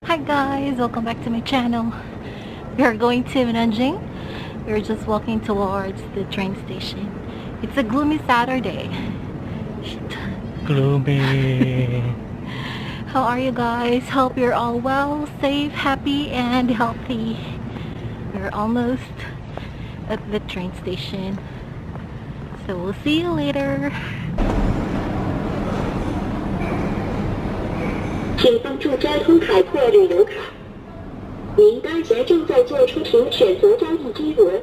Hi guys, welcome back to my channel. We are going to Nanjing. We're just walking towards the train station. It's a gloomy Saturday. Gloomy. How are you guys? Hope you're all well, safe, happy, and healthy. We're almost at the train station. So we'll see you later. 请帮助交通海阔旅游卡。您当前正在做出行选择交易金额，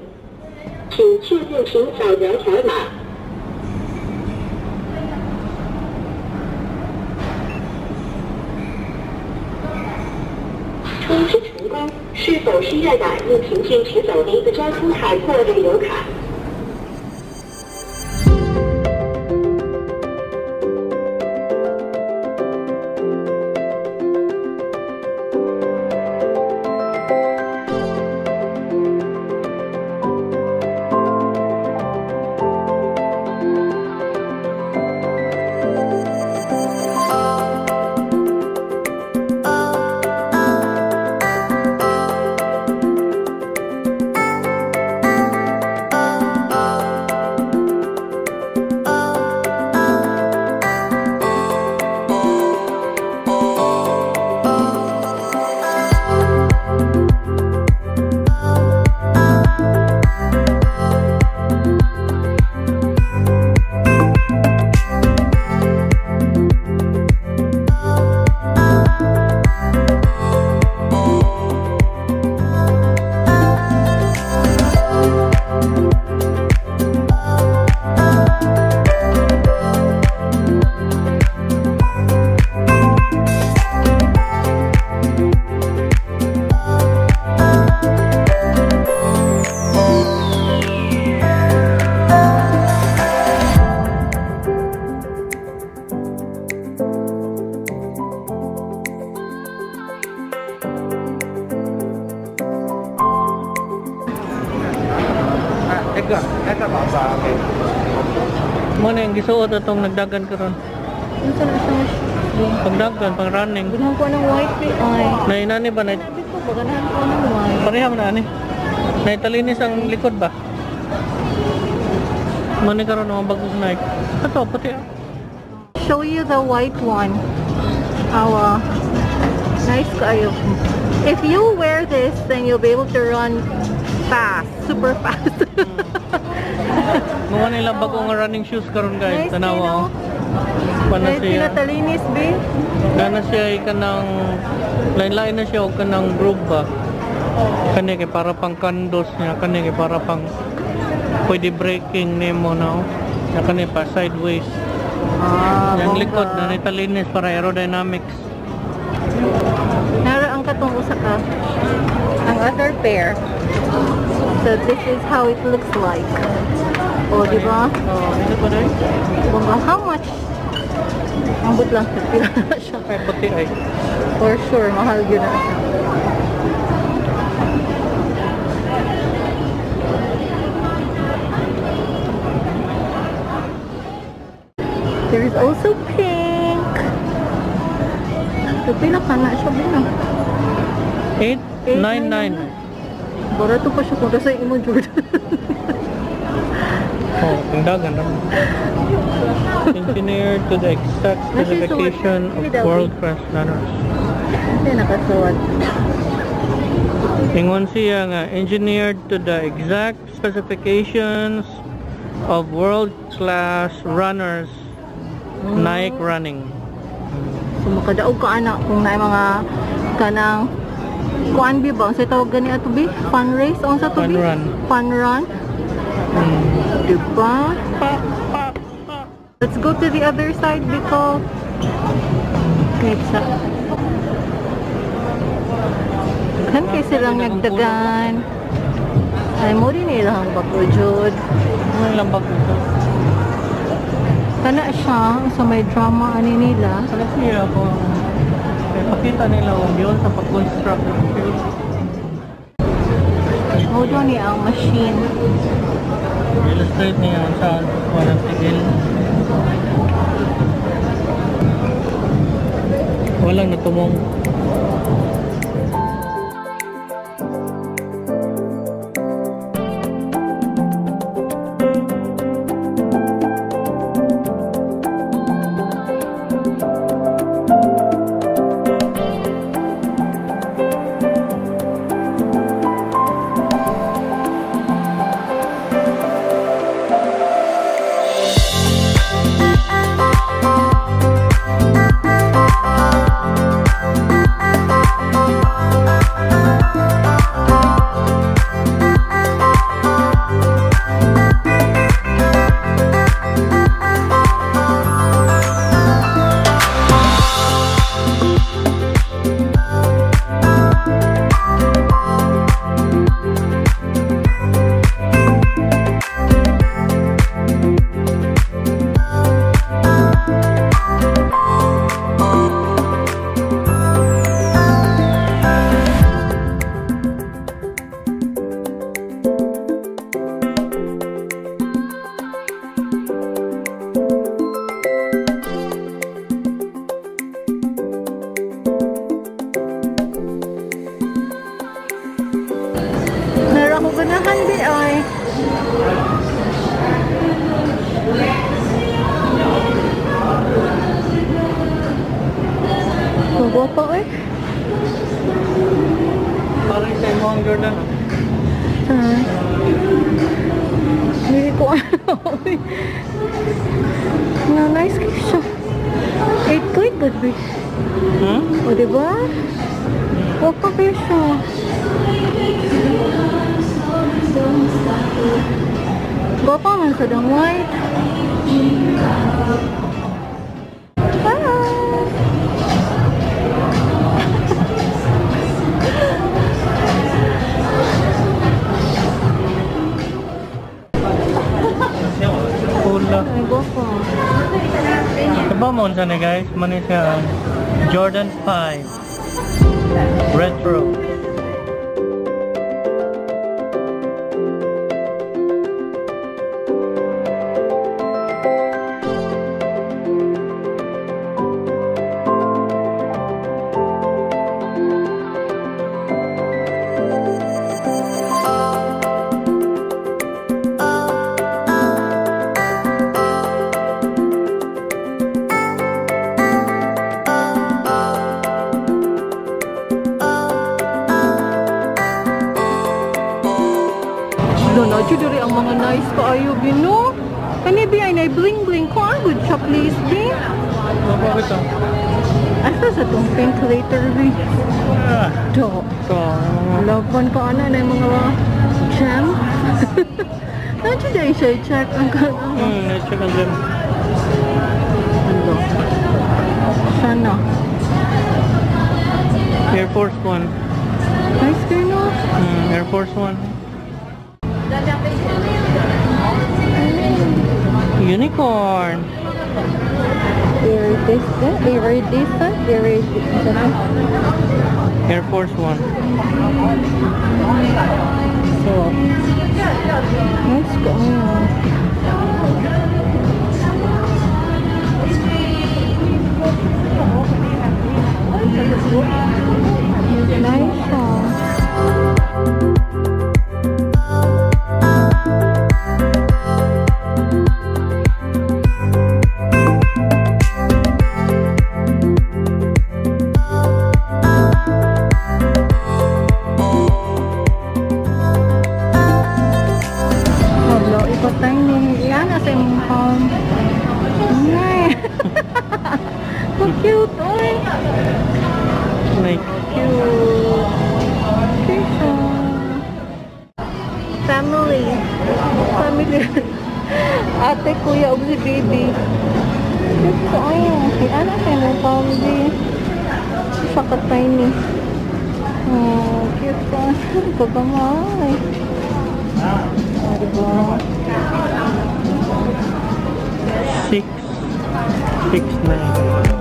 请确认请扫描条码。充值成功，是否需要打印凭证持走您的交通海阔旅游卡？ Mo na yung gisuot itong nagdagan ko ron. Ano sa nasa Pagdagan, pang running. ganahan ko ng white ay. Nainani ba? Sabi ko ba, ganahan ko ng white. Pareham na ani. Naitalinis ang likod ba? Mo ni karon mga bagong Nike. Ito, pati. Show you the white one. Nice kayo. If you wear this, then you'll be able to run fast, super fast. Mga nila bagong running shoes karon guys. Nice, Tanawa. Pana Nice, siya. pinatalinis, be. Gana siya ay kanang lain-lain na siya o kanang groove ba. Kani kay para pang kandos niya. Kani kay para pang pwede braking nemo na. Kani pa sideways. Yung likod na nitalinis para aerodynamics. Nara ang katong usa ka. Ang other pair. So this is how it looks like. Oh, di ba? Ito ba rin? Diba? How much? Ambot lang sa pila na siya. Ay, pati ay. For sure, mahal yun na siya. There is also pink. So, pila ka na siya ba? 899. Barato pa siya kung sa imo, Jordan. Oh, tingdagan naman. Engineered to the exact specification of world-class runners. Hindi nakasuot. Ingon siya nga, engineered to the exact specifications of world-class runners. Nike running. So makadaog ka anak kung naay mga kanang kuan bi ba? Sa tawag gani ato bi? Fun race? Ang sa to bi? Fun run. Fun run? Diba? Let's go to the other side because wait sa kan kay silang nagdagan ay mo din ilang bako jud Ano lang ba ito? kana siya sa may drama ani nila. Ano siya kung pakita nila kung yun sa pag-construct. doon niya ang machine. Illustrate niya sa walang tigil. Walang natumong. Ganahan di ay. Magwapa eh. Parang sa mo ang Jordan. Hindi ko ano. Na nice kayo siya. 8 ko good be. O diba? Wapa kayo siya. Gwapa man sa dang white. Pula. Ay, gwapa. Diba mo siya guys? Mani siya Jordan 5 Retro. Doon na diri ang mga nice kaayo bino. Kani bi ay nay bling bling ko good siya please bi. Bakit ito? Asa sa tong pink later bi. Do. Laban ka ana na mga gem. Nanti dai siya check ang check ang gem. Ano? Sana. Air Force One. Nice kayo no? Air Force One. Unicorn. Iridescent. Air Force One. So, nice ko. Nice. Cute, oy. Like Cute. Family. Ate, kuya, ug si baby. Cute ko, ayun. Anak kayo ng family. Sakatay ni. Oh, cute ko. Pagkamay. Diba? 669.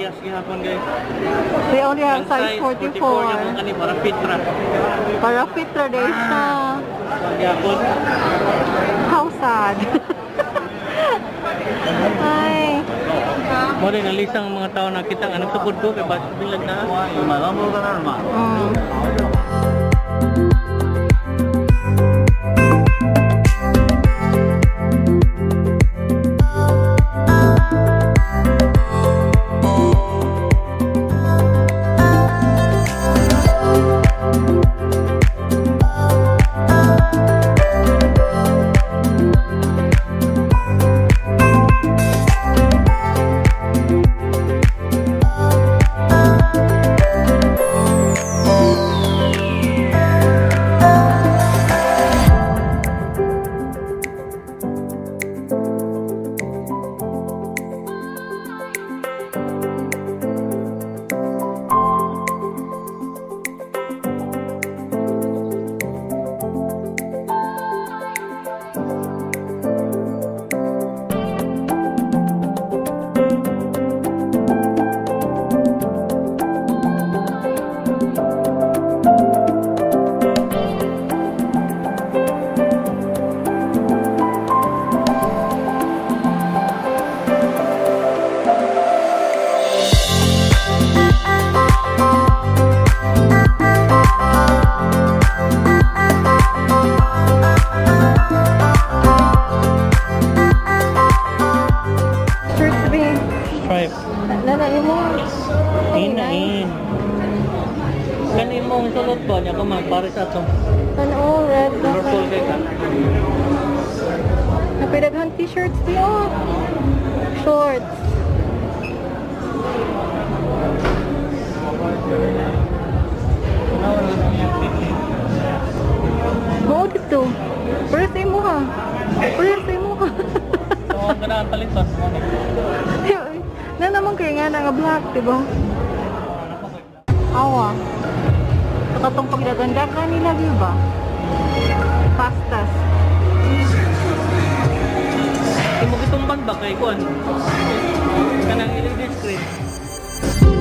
parehas gihapon guys. They only have Ang size 44. yung kani para fitra. Para fit ra day siya. Gihapon. How sad. Ay. Mo rin nalisang mga tao nakita nga nagsupod ko kay bas bilag na. Inain. Kan imong sulod ba niya kamang pares ato? Ano, red. Purple kay ka. Napidaghan t-shirts di oh. Shorts. Mo dito. Press mo ha. Press mo ha. So, ang ganaan paliton mo ni. Na naman kayo nga nga black, diba? Awa. Sa katong pagdaganda ka nila, diba? Pastas. Imo gitumban ba kay kuan? Kanang LED screen.